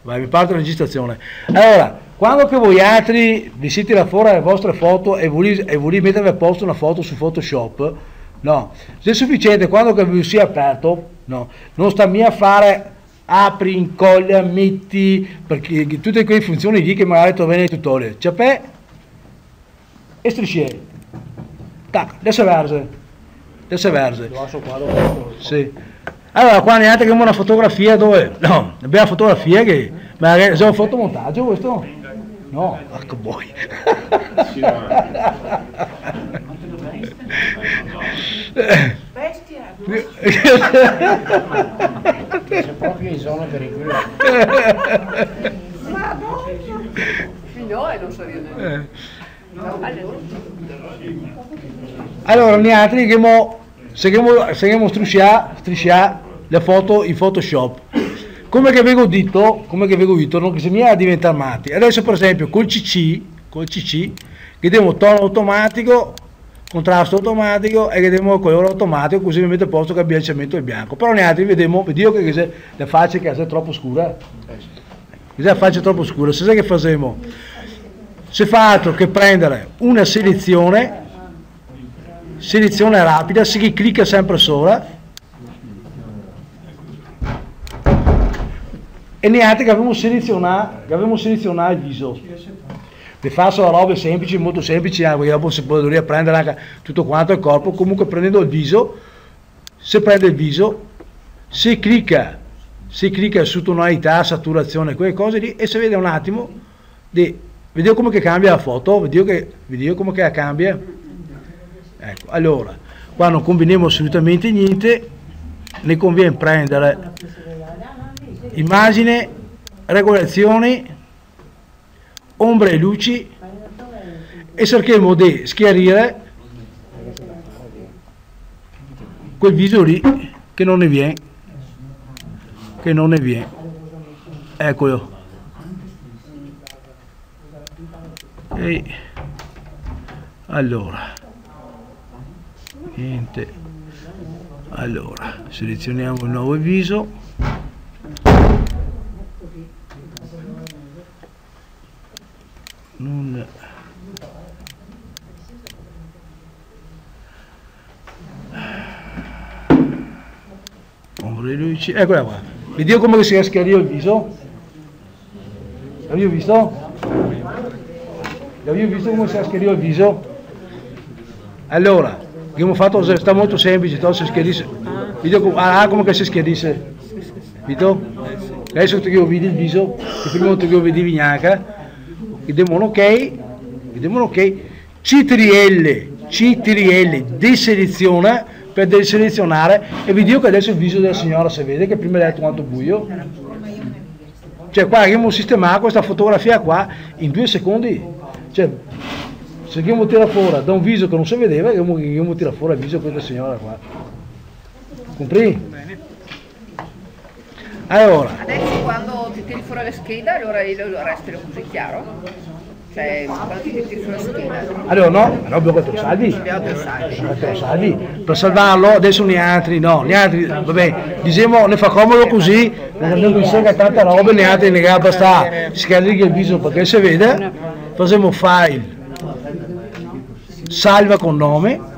Vai, mi parte la registrazione. Allora, quando che voi altri vi siete là fuori le vostre foto e volete mettere a posto una foto su Photoshop, no, se è sufficiente quando che vi sia aperto, no, non sta a fare apri, incolla, metti, perché tutte quelle funzioni lì che magari trovi nei tutorial, c'è e strisce, tac, adesso verse, sì. Allora qua neanche abbiamo una fotografia dove, no, abbiamo una fotografia che magari è un fotomontaggio questo? No, ecco boy. Bestia. C'è proprio in zona pericolosa. Madonna. Figlioli non so dire. Allora, noi altri che seguiamo strisciare le foto in Photoshop. Come che avevo detto, non che se mi è diventare matti. Adesso per esempio col CC, che diamo tono automatico, contrasto automatico e che diamo colore automatico, così mi mette a posto che il bilanciamento è bianco. Però noi altri vediamo che la faccia che è troppo scura. La faccia è troppo scura, se sai che facciamo? Se fa altro che prendere una selezione rapida, si clicca sempre sopra e neanche che abbiamo selezionato il viso. Per fare solo robe semplici, molto semplici, perché dopo si può prendere anche tutto quanto il corpo. Comunque prendendo il viso, se prende il viso, si clicca su tonalità, saturazione, quelle cose lì e si vede un attimo vediamo come che cambia la foto, vediamo come che cambia. Ecco, allora, qua non combiniamo assolutamente niente, ne conviene prendere immagine, regolazioni, ombre e luci e cerchiamo di schiarire quel viso lì che non ne viene, eccolo. E allora niente, allora selezioniamo il nuovo viso, ombre e luci, eccola qua, vediamo come si è schiarito il viso. L'avete visto? L'avete visto come si è schiarito il viso? Allora, abbiamo fatto, sta molto semplice, si schiarisce. Come che si schiarisce? Vito? Adesso che io vedi il viso, che prima non ti vedevi neanche, vediamo un ok, CTRL, deseleziona per deselezionare e vi dico che adesso il viso della signora si vede, che prima è detto quanto buio. Cioè qua abbiamo sistemato questa fotografia qua in 2 secondi. Cioè, se dobbiamo tirare fuori da un viso che non si vedeva, dobbiamo tirare fuori il viso di questa signora qua. Compri? Allora. Adesso quando ti tiri fuori la scheda, allora il resto è così chiaro? Cioè, quando ti tiri fuori la scheda? Allora no, abbiamo fatto salvi. Per salvarlo, adesso gli altri, vabbè, diciamo, ne fa comodo così, non mi serve tanta roba, gli altri ne basta scaricare il viso perché si vede, facciamo file. Salva con nome,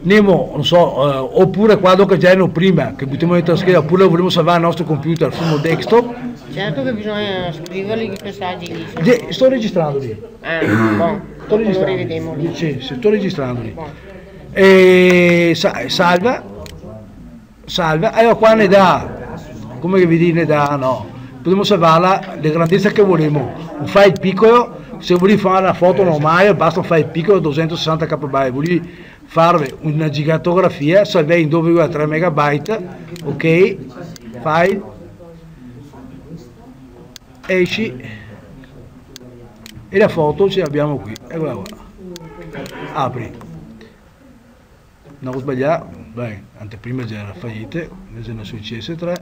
non so, oppure quando che già erano prima, che buttiamo dentro la scheda, oppure vogliamo salvare il nostro computer, fumo desktop. Certo che bisogna scriverli i messaggi lì. Sto registrando lì. Sto registrando lì. Sì, sto registrando lì. E salva, allora qua ne dà, come che vi dico, ne dà, no, possiamo salvarla le grandezze che vogliamo, un file piccolo. Se volete fare una foto normale basta un file piccolo 260 kb, volete fare una gigatografia, salve in 2,3 MB, ok, file, esci e la foto ce l'abbiamo qui, eccola qua, apri, non ho sbagliato, beh, anteprima già era fallite, invece ne su CS3.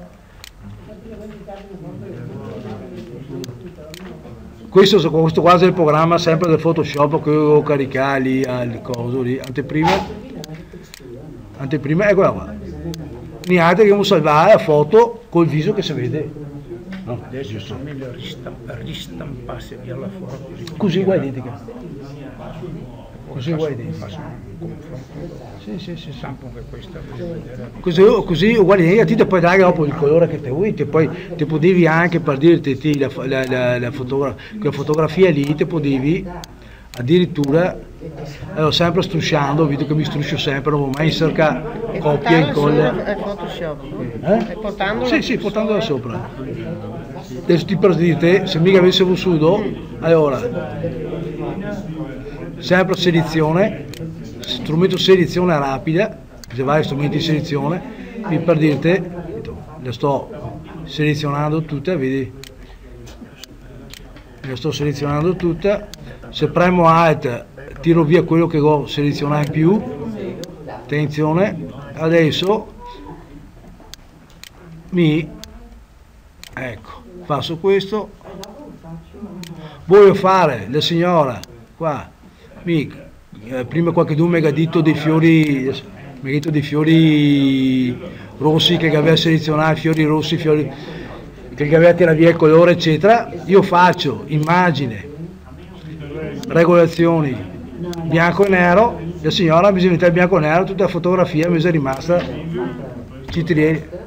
Questo quasi è il programma sempre del Photoshop che devo caricare lì al coso lì, anteprima, eccola qua. Niente che devo salvare la foto col viso che si vede. No, Adesso giusto. è meglio ristampassi via la foto Così uguale identica. Così uguale identica. faccio un confronto. Sì. Stampo anche questa, voglio vedere. Così uguale identica, ti puoi dare dopo il colore che te vuoi, poi ti potevi anche per dirti la fotografia lì, ti potevi addirittura, sempre strusciando, vedo che mi struscio sempre, non ho mai cerca copia e incolla. È Photoshop. Eh? E portandola Sì, portandola sopra. Adesso ti per dirti, se mica avessi vissuto, allora, sempre selezione, strumento selezione rapida, se vai strumenti di selezione, mi per dirti, le sto selezionando tutte, vedi? Le sto selezionando tutte, se premo Alt tiro via quello che ho selezionato in più, attenzione, adesso ecco, faccio questo, voglio fare la signora qua, prima qualcuno mi ha detto dei fiori, rossi che aveva selezionato, fiori rossi, fiori che aveva tirato via il colore eccetera, io faccio immagine, regolazioni, bianco e nero, la signora bisogna mettere bianco e nero, tutta la fotografia mi è rimasta citrieri.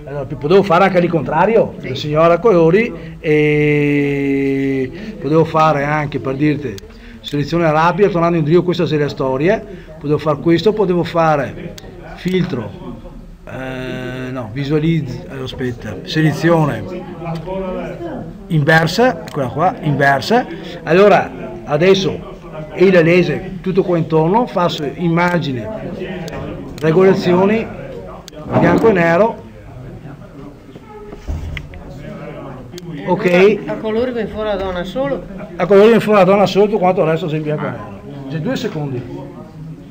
Allora, potevo fare anche il contrario, la signora a colori, e potevo fare anche, per dirti, selezione rapida, tornando indietro, questa è la storia, potevo fare questo, potevo fare filtro, no, visualizza, aspetta, selezione inversa, quella qua, inversa, allora adesso il laser tutto qua intorno, faccio immagine, regolazioni, bianco e nero, ok, a colori viene fuori la donna solo. a colore viene fuori la donna sotto, quanto il resto sei in bianco e nero. C'è 2 secondi.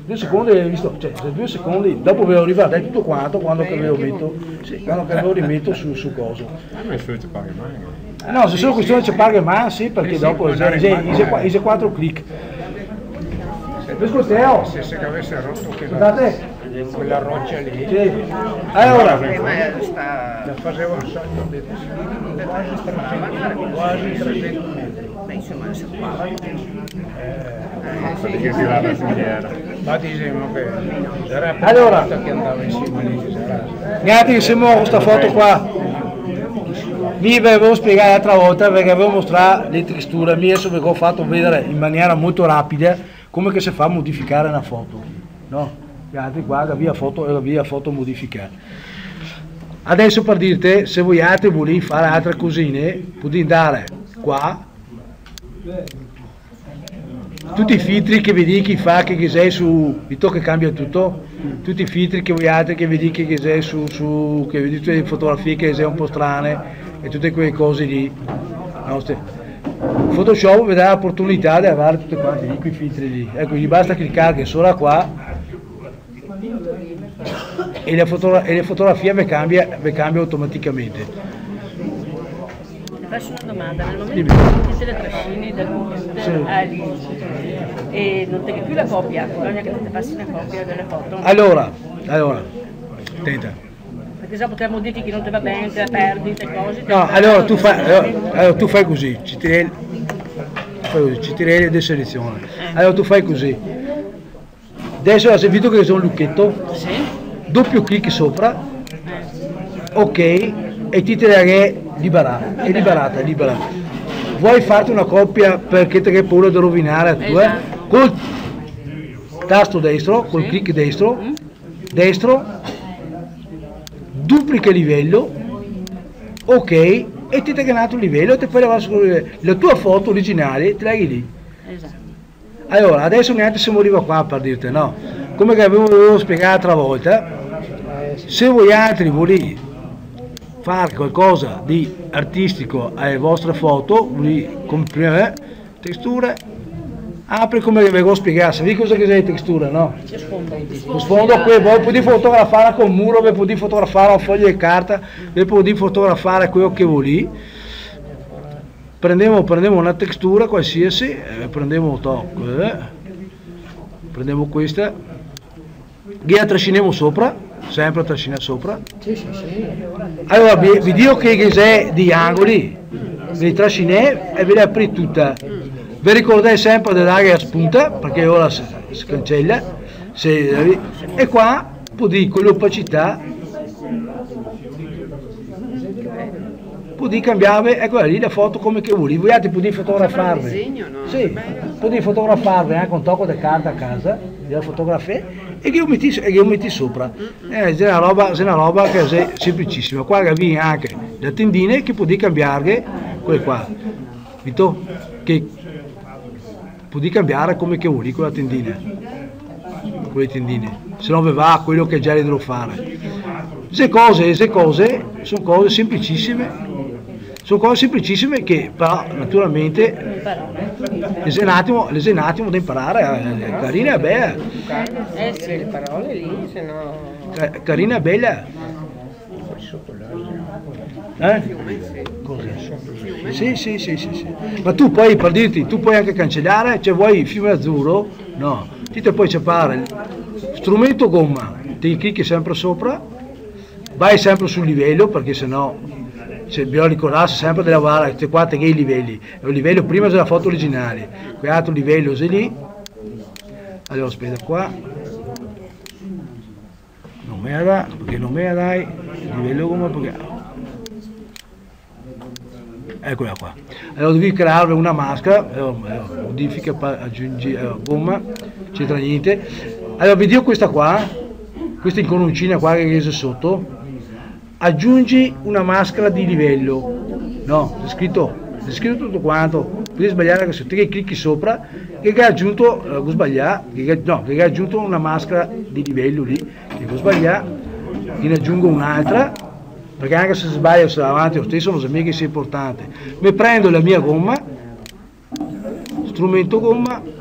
2 secondi hai visto, cioè se 2 secondi, dopo ve lo rivado tutto quanto quando che ve lo metto, sì, quando che ve lo rimetto su coso. No, se solo questione di paga ma sì, perché dopo i 4 clic. Se avesse rotto Guardate, quella roccia lì, sì. Allora, Prima sta... la faceva un salto di quasi 300 metri. Beh, insomma, si parla. Che tirava la filiera. Ma diciamo che era Allora. che andava insieme lì, ci sarà. guardate che siamo con questa foto qua. Vi avevo spiegato l'altra volta perché avevo mostrato le texture, mi adesso vi ho fatto vedere in maniera molto rapida come che si fa a modificare una foto, no? Guardate qua la via foto modificare. Adesso per dirti, se vogliate volete fare altre cosine, potete andare qua, tutti i filtri che vedi che fa che sei su, vi tocca che cambia tutto, tutti i filtri che vogliate che vedi che sei su che vedi tutte le fotografie che sei un po' strane e tutte quelle cose lì. No, Photoshop vi dà l'opportunità di avere tutte quante lì, quei filtri lì. Ecco, gli basta cliccare solo qua e la fotografia vi cambia automaticamente. Ti faccio una domanda, nel momento Dimmi. in cui te le trascini dal computer Sì. all'inizio e non teghi più la copia, bisogna che te passi una copia delle foto. Allora, attenta. Perché se potremmo dirti che non ti va bene, te la perdi, te cose. No, allora tu fai così, CTRL e deselezione. Allora tu fai così. Adesso ho sentito che c'è un lucchetto, Sì? doppio clic sopra, ok, e ti è liberata. Vuoi farti una copia perché ti hai paura di rovinare la tua? Esatto. Col tasto destro, col clic destro, duplica il livello, ok, e ti è nato il livello e ti fai la tua foto originale, te la hai lì. Esatto. Allora, adesso neanche siamo arrivati qua per dirti, no? Come che avevo spiegato l'altra volta, se voi altri volete fare qualcosa di artistico alle vostre foto, come prima texture, apri come vi ho spiegato, sapete cosa che è texture, no? Lo sfondo qui, voi potete fotografare con un muro, vi potete fotografare un foglio di carta, vi potete fotografare quello che volete. Prendiamo una textura qualsiasi, prendiamo questa, che la trasciniamo sopra, sempre trascina sopra. Sì, sì, sì. Allora vi dico che c'è di angoli, vi trascinate e ve le aprite tutta. Vi ricordate sempre dell'area a spunta, perché ora si cancella, e qua può con l'opacità, può cambiare, ecco lì la foto come che vuoi, voi altri potete fotografarvi. disegno, no? Sì, potete fotografarvi anche un tocco di carta a casa, della fotografia, e che io metti sopra. È una roba che è semplicissima. Qua vi anche le tendine che potete cambiare, quelle qua, Vito? Che potete cambiare come che vuoi con la tendina, con le tendine, se no vi va quello che già le devo fare. Queste cose sono cose semplicissime. Sono cose semplicissime che però naturalmente le un attimo da imparare, carina e bella. Sì, le parole lì, se no... Carina e bella. Cos'è? Sì. Ma tu poi per dirti, tu puoi anche cancellare, cioè vuoi il fiume azzurro? No, ti te puoi separare strumento gomma, ti clicchi sempre sopra, vai sempre sul livello perché sennò se bisogna ricordarsi sempre di lavorare queste qua che i livelli, il livello prima della foto originale, quell'altro livello è lì. Allora aspetta qua, non me la dai, perché non me la dai, il livello come perché... eccola qua. Allora devi creare una maschera, modifica, aggiungi gomma, c'entra niente. Allora vi dico questa qua, questa incornicina qua che è sotto, aggiungi una maschera di livello, no, c'è scritto tutto quanto, devi sbagliare se te che clicchi sopra, che hai aggiunto, che hai aggiunto una maschera di livello lì, che devo sbagliare, ne aggiungo un'altra, perché anche se sbaglio se avanti lo stesso non so mica che sia importante. Mi prendo la mia gomma, strumento gomma,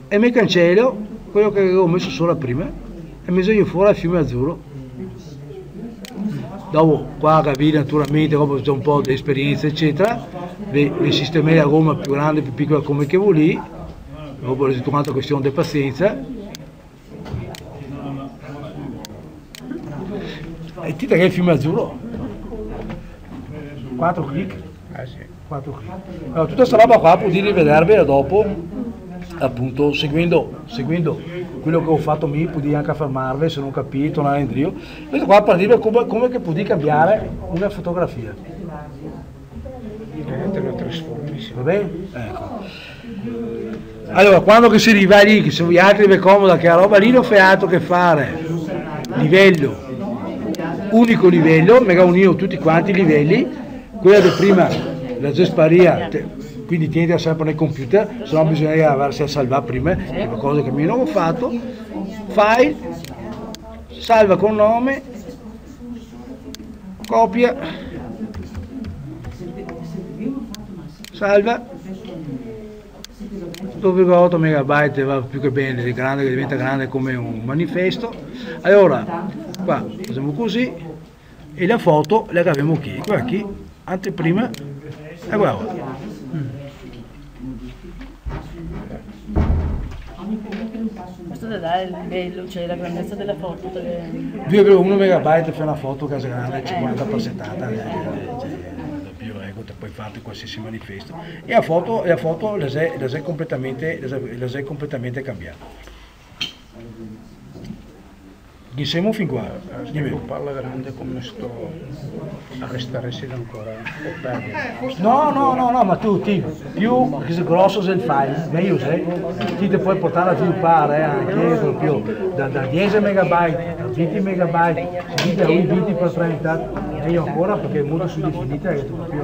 e mi cancello quello che avevo messo solo prima e mi sogno fuori il fiume azzurro. Dopo qua capi naturalmente, dopo c'è un po' di esperienza eccetera, vi sistemare la gomma più grande, più piccola come che vuoi, dopo è tutta un'altra questione di pazienza. E ti che il fiume azzurro 4 clic. Sì. 4 clic. Allora, tutta questa roba qua potete rivedervela dopo, appunto seguendo quello che ho fatto mi potete anche fermarvi se non capite, tornare indietro. Questo qua per dire come che potete cambiare una fotografia. Te lo trasformi. Va bene? Ecco. Allora, quando che si arriva lì, che se voi altri vi è comoda che la roba lì non fai altro che fare livello, unico livello, mega unito tutti quanti i livelli, quella di prima la gesparia, quindi tieniti sempre nel computer, se no bisogna aversi a salvare prima, che è una cosa che io non ho fatto, file, salva con nome, copia, salva, 2,8 megabyte va più che bene, è grande, che diventa grande come un manifesto. Allora qua facciamo così e la foto la caviamo qui, anteprima e guarda. Questo da dare il livello, cioè la grandezza della foto. 2,1 megabyte per una foto casa grande 50x70, ecco, te puoi fare qualsiasi manifesto e la foto la sei completamente cambiata. Chi siamo fin qua? Io parlo grande come sto a restare sino ancora o perdere. No, ma tu più grosso è il file, meglio sei, ti puoi portare a sviluppare anche più da 10 megabyte a 20 megabyte, se dite 20 per 30, meglio ancora perché è molto più definita e tutto più.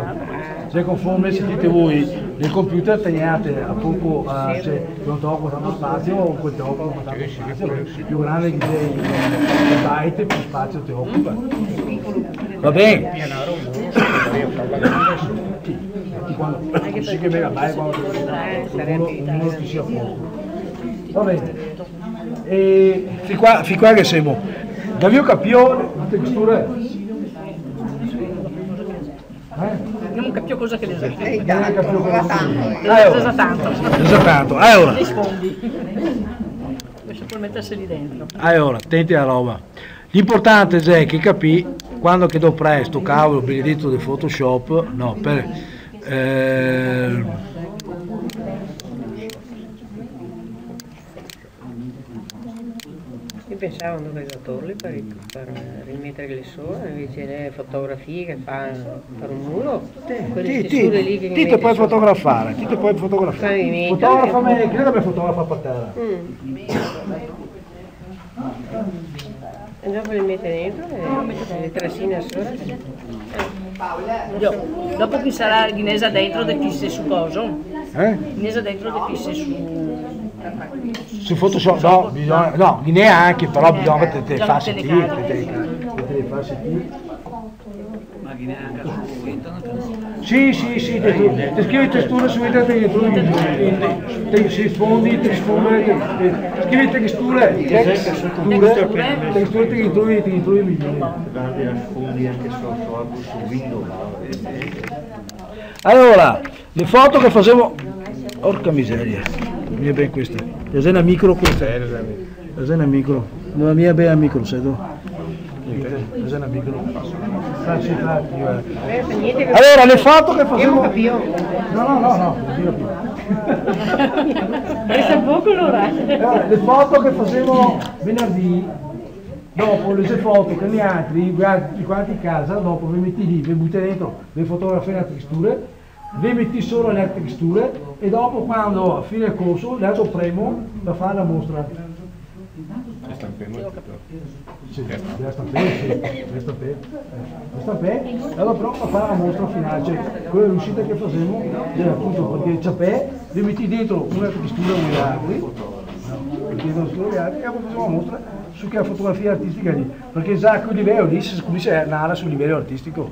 Se conforme se dite voi nel computer teniate a poco, cioè non troppo tanto spazio o quel troppo tanto spazio, più grande che sei byte più spazio ti occupa. Va bene? Pianare un po', io parlo grande Quando si che megabyte quando ognuno ti sia poco. Va bene. E fin qua che siamo. Da mio capio le texture. non capisco cosa che le usa. va tanto. Le usa tanto. Esatto, allora. Li sfondi. Questo può metterseli dentro. Allora, attenti alla roba. L'importante è che capì quando che do presto cavolo benedetto del Photoshop, no, Io pensavo a un redatore per rimettere le sole, invece le fotografie che fa per un muro, quelle stessure lì che mi ti mette puoi sopra. fotografare, ti puoi fotografare. Pavimento. Fotografami, credo che fotografa per terra. E dopo le mette dentro e le trascina sopra. Dopo che sarà Ghinesa dentro de pisse su coso? Eh? Ghinesa dentro de pisse Su Photoshop no, bisogna, no, neanche, però bisogna che te le fa Già sentire, te te le fa sentire. Sì, ti scrivi testure su internet, ti sfondi, scrivi texture, texture ti trovi migliori. Allora, le foto che facevo, porca miseria, mi è ben questa, è una micro questa, è una micro, non la mia bella micro, sai tu? È una micro. Allora, le foto che facevo... No, Resta poco allora. le foto che facevo venerdì, dopo le foto che gli altri, quanti in casa, dopo vi metti lì, vi butti dentro le fotografie nelle texture, vi metti solo le texture e dopo quando a fine corso le altro premo per fare la mostra. Sì, allora però per fare la mostra finale, cioè quella riuscita che facevamo era appunto perché c'è vi metti dentro una textura agli altri, e poi facciamo la mostra su che fotografia artistica lì, perché già a quel livello lì si comincia a andare sul livello artistico,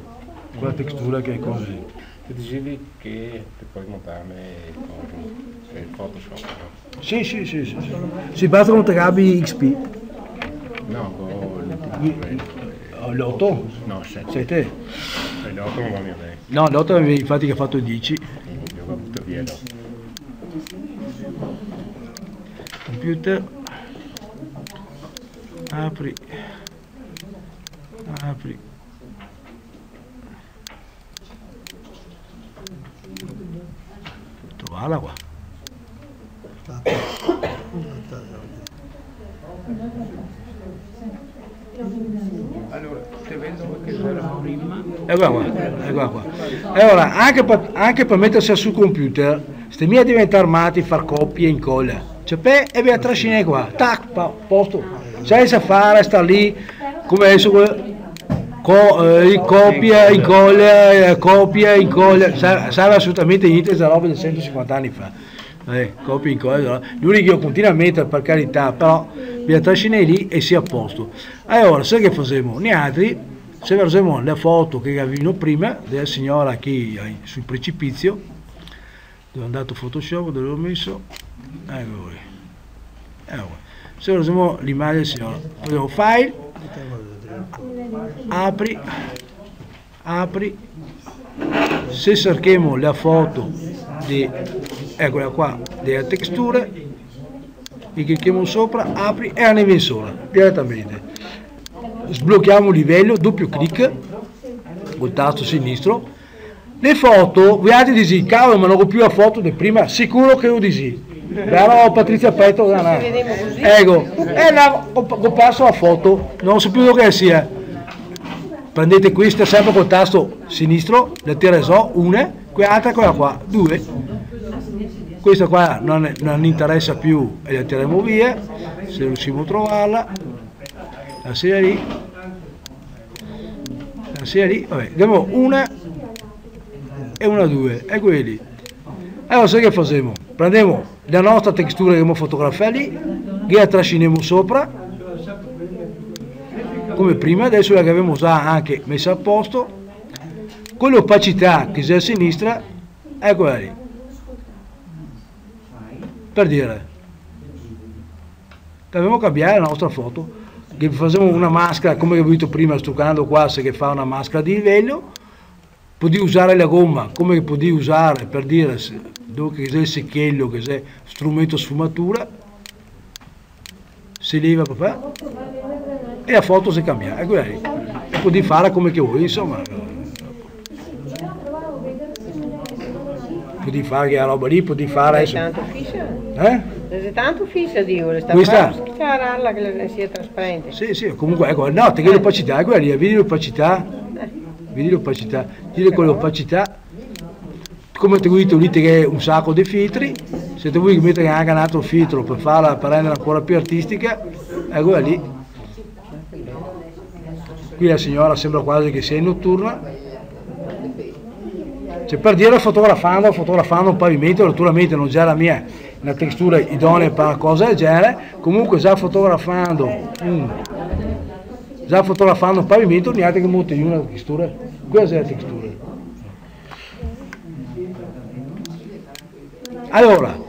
quella textura che è così. Ti dicevi che ti puoi montarne con il Photoshop, no? Sì. Si basta con Tegabi XP. No, con l'8? No, 7. 7? L'8 non va bene. No, l'8 infatti che ha fatto il 10. Io la butto via dopo. Computer. Apri. Trovarla qua. Allora, ti vedo che c'era prima. Eccola qua. Allora, anche per mettersi sul computer, ste mia diventare armati, far copie e incolla. C'è e via trascina qua. Tac, posto. Sai sa fare, sta lì, come adesso copia, incolla, serve assolutamente niente questa roba di 150 anni fa. Copia, incolla, l'unico che io continuamente per carità, però via trascina lì e sia a posto. Allora, sai che facciamo? Noi altri, se facciamo le foto che avevano prima della signora qui sul precipizio, dove è andato Photoshop, dove l'ho messo, ecco. Se facciamo l'immagine della signora, facciamo file, apri, se cerchiamo la foto di, eccola qua, delle texture, e clicchiamo sopra, apri e andiamo in sopra direttamente. Sblocchiamo il livello, doppio clic col tasto sinistro. Le foto, vi avete di cavolo, ma non ho più la foto di prima, sicuro che ho di sì. Bravo Patrizia Petto, ecco, ho perso la foto, non so più dove che sia. Prendete questa sempre col tasto sinistro, le tiro una, quell'altra quella qua, due. Questa qua non interessa più e la tiriamo via, se riusciamo a trovarla. La serie lì, vabbè, abbiamo una e una due, e quelli. Allora sai che facciamo? Prendiamo la nostra textura che abbiamo fotografato lì, che la trasciniamo sopra, come prima, adesso la che abbiamo già anche messa a posto, con l'opacità che c'è a sinistra, eccola lì. Per dire, dobbiamo cambiare la nostra foto, che facciamo una maschera come ho visto prima stuccando qua, se che fa una maschera di livello, Puoi usare la gomma, come puoi usare per dire dove che c'è il secchiello, che c'è strumento sfumatura, si leva papà e la foto si cambia, e quella lì. E puoi fare come che vuoi, insomma. Puoi fare la roba lì, puoi fare adesso. Tanto fissa? Eh? È tanto fissa, dico, le sta Questa? schicciaralla che le sia trasparente. Sì, comunque, ecco, no, te che l'opacità, è quella lì, vedi l'opacità, dire con l'opacità, come ti vuoi lì che è un sacco di filtri, se ti vuoi mettere anche un altro filtro per farla, per renderla ancora più artistica, è quella lì. Qui la signora sembra quasi che sia in notturna. Cioè, per dire fotografando un pavimento, naturalmente non già la mia una textura idonea per una cosa del genere, comunque già fotografando un pavimento, niente che monti una textura, questa è la textura. Allora,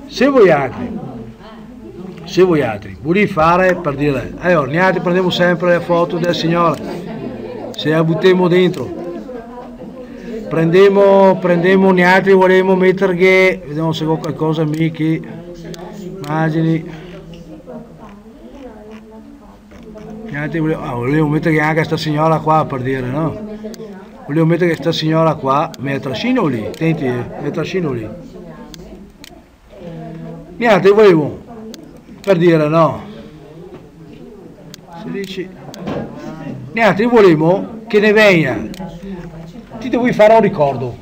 se voi altri volete fare per dire, allora noi prendiamo sempre le foto della signora, se la buttiamo dentro, prendiamo noi altri vogliamo mettere che, vediamo se ho qualcosa che immagini, volevo mettere che anche questa signora qua per dire, no? Volevo mettere che questa signora qua, me la trascino lì, senti, me la trascino lì. Niente, volevo per dire, no, se dici niente, volevo che ne venga, ti devi fare un ricordo,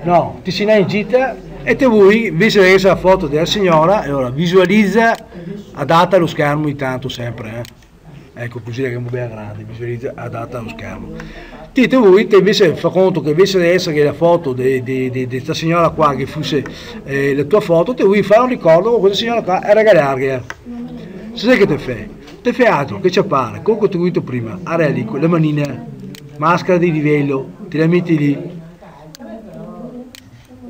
no, ti si ne in gita e te vuoi visualizzare la foto della signora e ora visualizza, adatta lo schermo intanto sempre, ecco così che è un po' grande, visualizza, adatta lo schermo. Te invece fa conto che invece di essere la foto di questa signora qua che fosse la tua foto, te vuoi fare un ricordo con questa signora qua e regalargliela. Sai che te fai? Te fai altro che ci appare, come ti ho detto prima, area lì, la manina, maschera di livello, te la metti lì,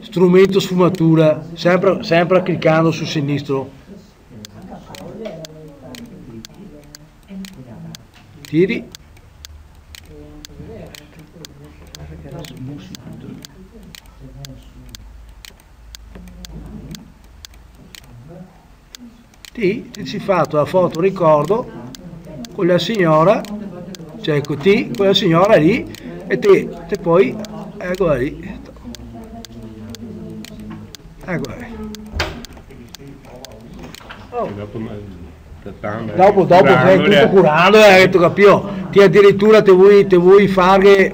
strumento sfumatura, sempre cliccando sul sinistro, tiri. Ti si fatto la foto ricordo con la signora, cioè con la signora lì e te poi eccola lì, eccola lì. Dopo sei tutto curando e tu capito, ti addirittura te vuoi fare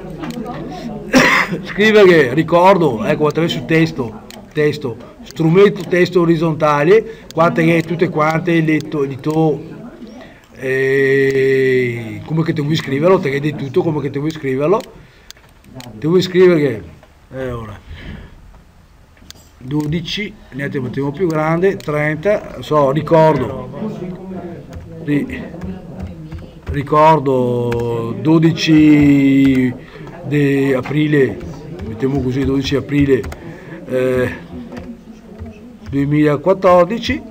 scrivere ricordo, ecco attraverso testo, strumento testo orizzontale, tutte quante le come che ti vuoi scriverlo, te di tutto come che ti vuoi scriverlo, ti vuoi scrivere che ora 12, niente mettiamo più grande, 30, ricordo 12 di aprile, mettiamo così 12 aprile 2014,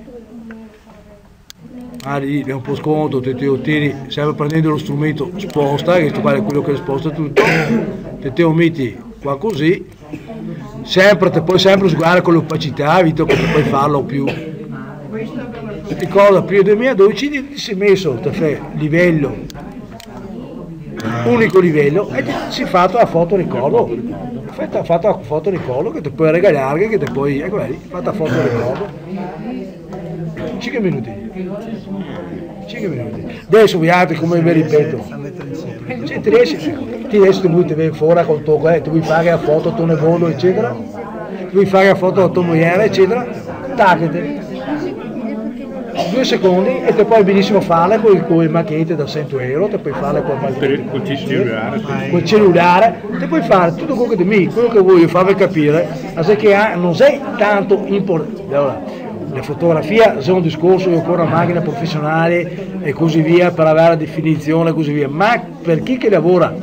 lì è un po' sconto, te ottieni sempre prendendo lo strumento sposta, che è quello che sposta tutto, te lo metti qua così, puoi sempre usare con l'opacità, visto che puoi farlo più. Ricordo aprile 2012 ti sei messo, te fai livello, unico livello e si è fatto la foto ricordo, fatto la foto ricordo che ti puoi regalare, che ti puoi, ecco lì, fatta la foto ricordo, 5 minuti. Adesso vi altri come vi ripeto, se ti riesci ti butti fuori con tuo, ti vuoi fare la foto a tuo nevono eccetera, ti vuoi fare la foto a tua moglie eccetera, taccate 2 secondi e te puoi benissimo farle con il macchiette da 100 euro, te puoi farle col cellulare, te puoi fare tutto quello che voglio farvi capire, che non sei tanto importante. Allora, la fotografia è un discorso che occorre una macchina professionale e così via per avere la definizione e così via, ma per chi che lavora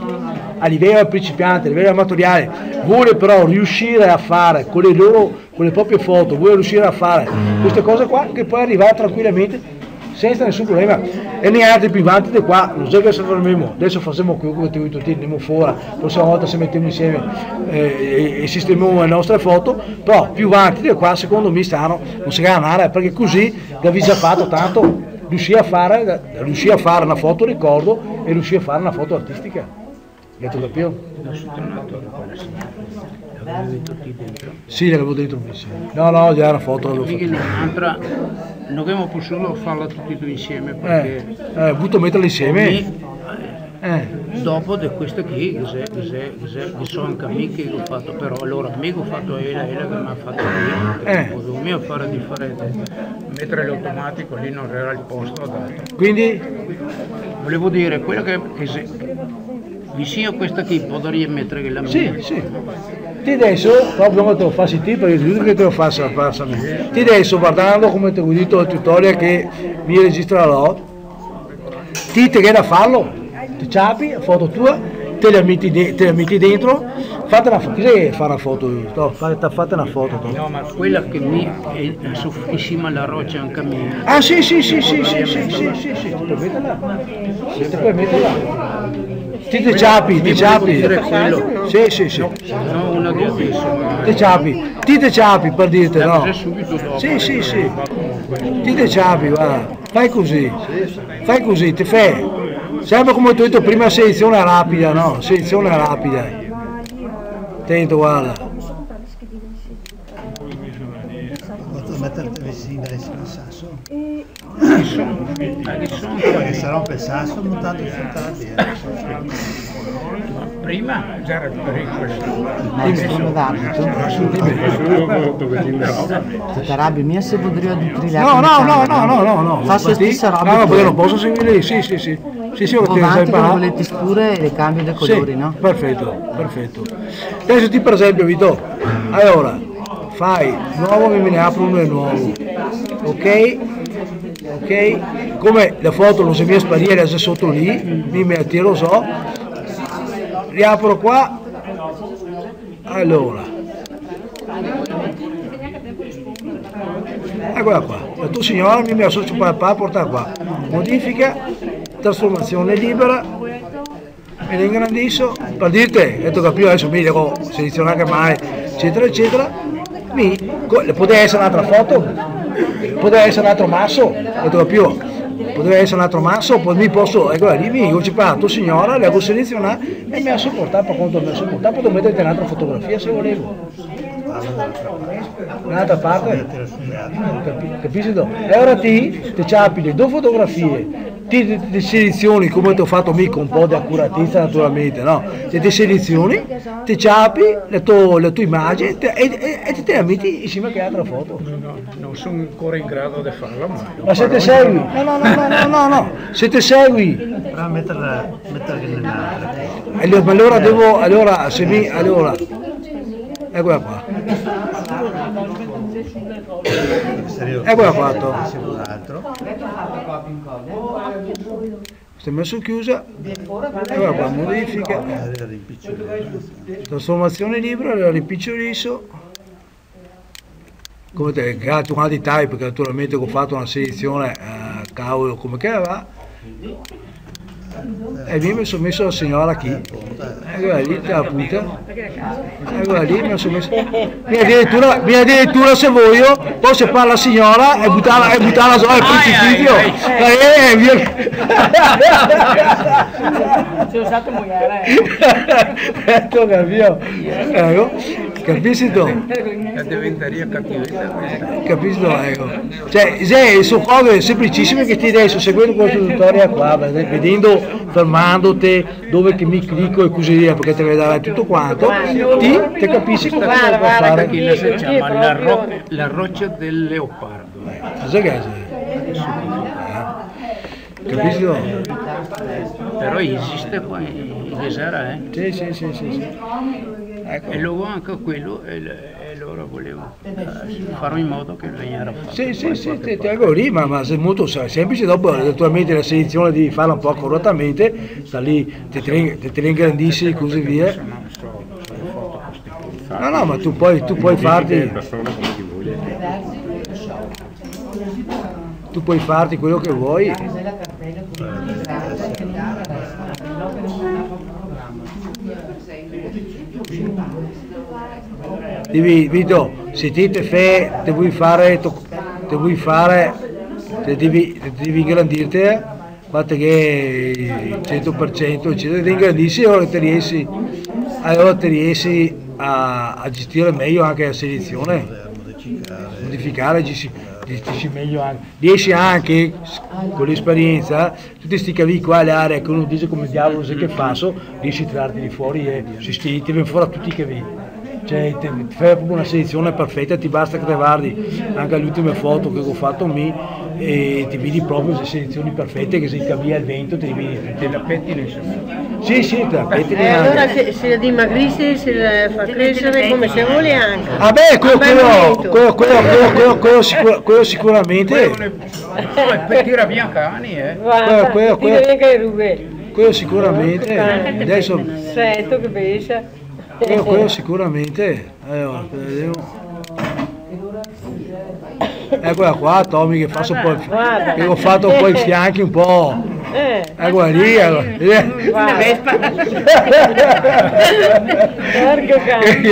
a livello principiante, a livello amatoriale, vuole però riuscire a fare con le loro con le proprie foto, vuole riuscire a fare queste cose qua, che puoi arrivare tranquillamente senza nessun problema. E neanche più avanti di qua, non so che se fermiamo, adesso facciamo qui come ti ho detto, andiamo fuori, la prossima volta se mettiamo insieme e sistemiamo le nostre foto, però più avanti di qua secondo me non si ganare, perché così l'avevi già fatto tanto, riuscì a fare una foto ricordo e riuscì a fare una foto artistica. Avete capito? Non sono tornato da quella signora, l'avevo detto qui dentro. Sì, l'avevo dentro insieme. No, già era una foto l'avevo Perché fatta. l'altra non abbiamo potuto farla tutti e due insieme perché Ho avuto metterla insieme. dopo di questa qui che sono anche amiche che ho fatto, però allora mica ho fatto ella che mi ha fatto io, dovevo fare differente, mettere l'automatico lì non era il posto adatto. Quindi Volevo dire, quella che vicino a questa qui potrei mettere che la mia. sì. Ti adesso, proprio come te lo faccio te, perché giusto che te lo faccio a me. Ti adesso, guardando come ti ho detto il tutorial che mi registrerò, ti viene da farlo, ti ciapi, foto tua, te la metti dentro, fate una foto, cos'è fare una foto? No, fate una foto. No, ma quella che mi è insieme alla roccia anche a me. Ah sì, ti puoi metterla. Ti puoi metterla. Ti ciapi. Sì. No, una di adesso. Ti ciapi per dirti, no? Subito dopo. Sì. Ti ciapi, guarda. Fai così, ti fai. Sempre come ti ho detto prima, selezione rapida, no? Selezione rapida. Attento, guarda. Posso metterti vicino al sasso? Sono Perché se rompe il sasso montato in terapia. prima già era questo. Tutta rabbia mia se potrei utilizzare. No. Faccio stessa roba. No, perché non posso seguire. Sì, perché Avanti con le texture e le cambio dei colori, sì, no? Perfetto. Adesso ti per esempio, Vito, allora, fai nuovo che me ne apro uno e nuovo, ok? Come la foto non si mi sparire adesso sotto lì, mi metti, lo so, riapro qua, allora, eccola qua, la tua signora mi ha messo papà, porta qua, modifica, trasformazione libera, me ne ingrandisco, per dirti, detto capito, adesso mi devo selezionare mai, eccetera, poteva essere un'altra foto, poteva essere un altro masso, detto capito, poteva essere un altro masso, poi mi posso, eccola lì, mi dico, la tua signora, le devo selezionare e mi ha sopportato, per quanto mi ha sopportato, potevo mettere un'altra fotografia se volevo. Un'altra parte, capisci? E ora ti ciapi le due fotografie, ti selezioni come ti ho fatto mica un po' di accuratezza naturalmente, no? Ti selezioni, ti ciapi le tue immagini e ti metti insieme a che altra foto. No, non sono ancora in grado di farlo, ma se ti segui, no, se ti segui. Però metterla nell'altra. Allora, eccola qua. Eccola fatto. Si è messo chiusa, eccola qua, modifica, trasformazione libera, la rimpicciolisso, come te, grazie a di type, perché naturalmente ho fatto una selezione cavolo come che va. E mi sono messo la signora qui, eccola lì, la puta, eccola lì, mi sono messo, mi addirittura se voglio, poi se parla la signora e buttarla al precipizio, Se lo stato muore. Ecco, capito? Ecco, capisci tu? Diventaria cattività questa. Capisci? Ecco. Cioè, sono cose semplicissime che ti adesso, seguendo questo tutorial qua, vedendo, fermandoti, dove che mi clicco e così via, perché te vedrai tutto quanto, ti capisci cosa puoi fare. Che si chiama la roccia del leopardo. Cosa che è? Capisci? Però esiste qua in Gesara, Sì. Ecco. E luego anche quello e loro volevano fare in modo che veniva fatto. Sì, ti ecco lì, ma è molto semplice, dopo naturalmente la selezione di farla un po' accuratamente, sta lì, ti ingrandisci e così via. infatti. No, ma tu puoi farti... persone come ti vuoi. Tu puoi farti quello che vuoi. Vito, se te vuoi fare, te devi ingrandirti, fatte che 100%, eccetera, ti ingrandisci, allora ti riesci a gestire meglio anche la selezione, modificare, gestisci meglio anche. Riesci anche con l'esperienza, tutti questi cavi qua, le aree che uno dice come diavolo sai che faccio, riesci a tirarli fuori e ti vengono fuori tutti i cavi. Cioè ti fai proprio una selezione perfetta, ti basta che te guardi anche le ultime foto che ho fatto e ti vedi proprio le selezioni perfette, che se cambia il vento ti vedi tutte le pettine. Sì, te la pettine. Allora se la dimagrisce, se la fa crescere come se vuole anche. Ah beh, quello sicuramente. Per tirare via cani, Guarda, tira via che rube. Quello sicuramente. Adesso Sento che pensa. quello sicuramente. Allora, vediamo. Eccola qua, Tommy, che faccio poi, che ho fatto poi i fianchi un po'. Eccola lì, che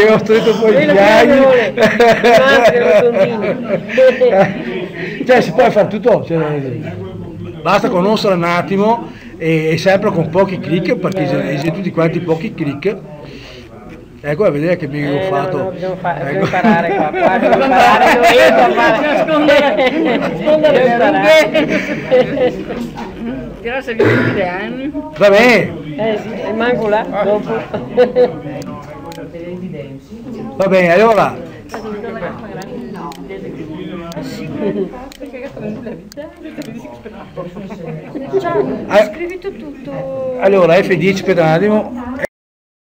ho stretto poi i fianchi. Cioè si può fare tutto, basta conoscere un attimo e sempre con pochi click, perché esistono tutti quanti pochi click. Ecco a vedere che mi ho fatto. No, bisogna imparare qua, bisogna imparare. Però se vi 20 anni. Va bene. Sì, manco là, dopo. Va bene, allora. Ciao, ho scritto tutto. Allora F10 per un attimo.